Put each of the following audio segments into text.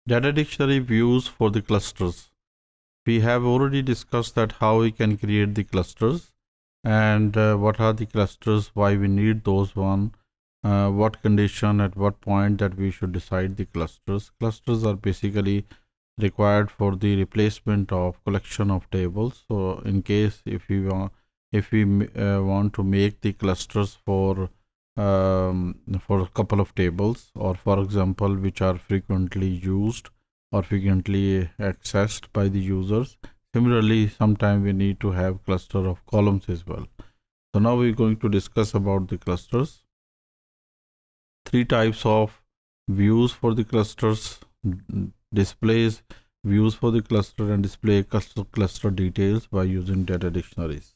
Data dictionary views for the clusters. We have already discussed that how we can create the clusters and what are the clusters, why we need those one, what condition at what point that we should decide the clusters. Clusters are basically required for the replacement of collection of tables. So in case if we want to make the clusters for a couple of tables, or for example which are frequently used or frequently accessed by the users. Similarly, sometimes we need to have cluster of columns as well. So now we're going to discuss about the clusters. Three types of views for the clusters: displays views for the cluster, and display cluster details by using data dictionaries.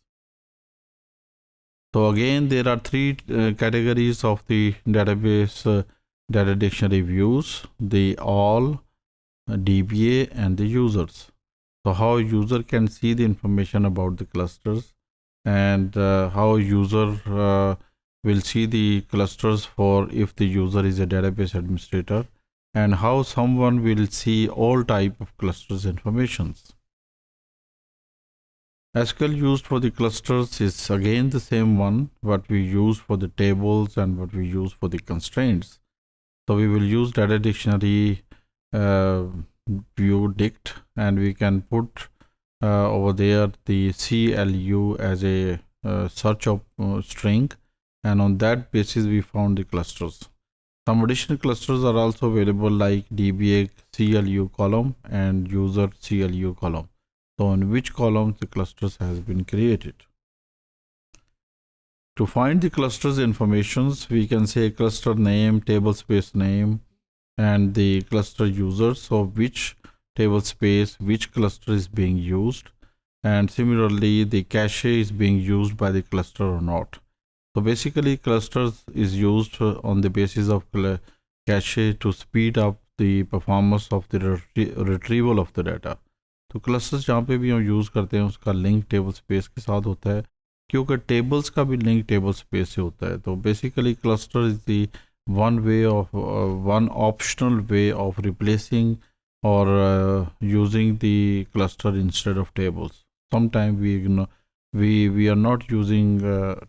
So again, there are three categories of the database data dictionary views: the all, DBA, and the users. So how a user can see the information about the clusters, and how a user will see the clusters for if the user is a database administrator, and how someone will see all type of clusters informations. SQL used for the clusters is again the same one what we use for the tables and what we use for the constraints. So we will use data dictionary view dict, and we can put over there the CLU as a search of string, and on that basis we found the clusters. Some additional clusters are also available like DBA CLU column and user CLU column. So in which columns the clusters has been created. To find the clusters informations, we can say cluster name, table space name, and the cluster user. So which table space, which cluster is being used, and similarly the cache is being used by the cluster or not. So basically clusters is used on the basis of cache to speed up the performance of the retrieval of the data. तो clusters जहाँ पे भी हम use करते हैं उसका link table space के साथ होता है, क्योंकि टेबल्स का भी लिंक टेबल स्पेस से होता है. तो basically cluster is the one optional way of replacing or using the cluster instead of tables. Sometimes we are not using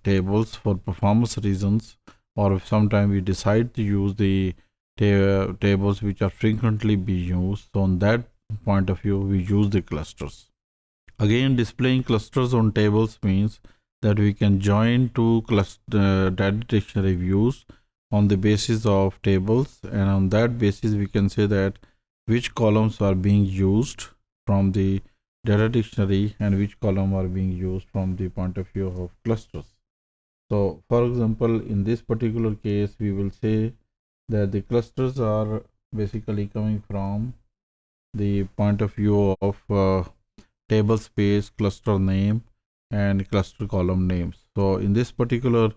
tables for performance reasons, or sometimes we decide to use the tables which are frequently be used. So on that point of view, we use the clusters. Again, displaying clusters on tables means that we can join two data dictionary views on the basis of tables, and on that basis we can say that which columns are being used from the data dictionary and which column are being used from the point of view of clusters. So for example, in this particular case, we will say that the clusters are basically coming from the point of view of table space, cluster name, and cluster column names. So in this particular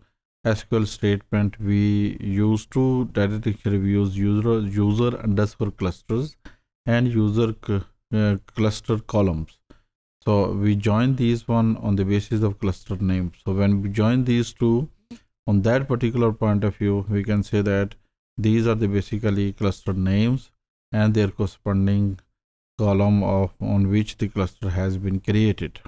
SQL statement, we use two data dictionary views: user underscore clusters and user cluster columns. So we join these one on the basis of cluster name. So when we join these two on that particular point of view, we can say that these are the basically cluster names and their corresponding column on which the cluster has been created.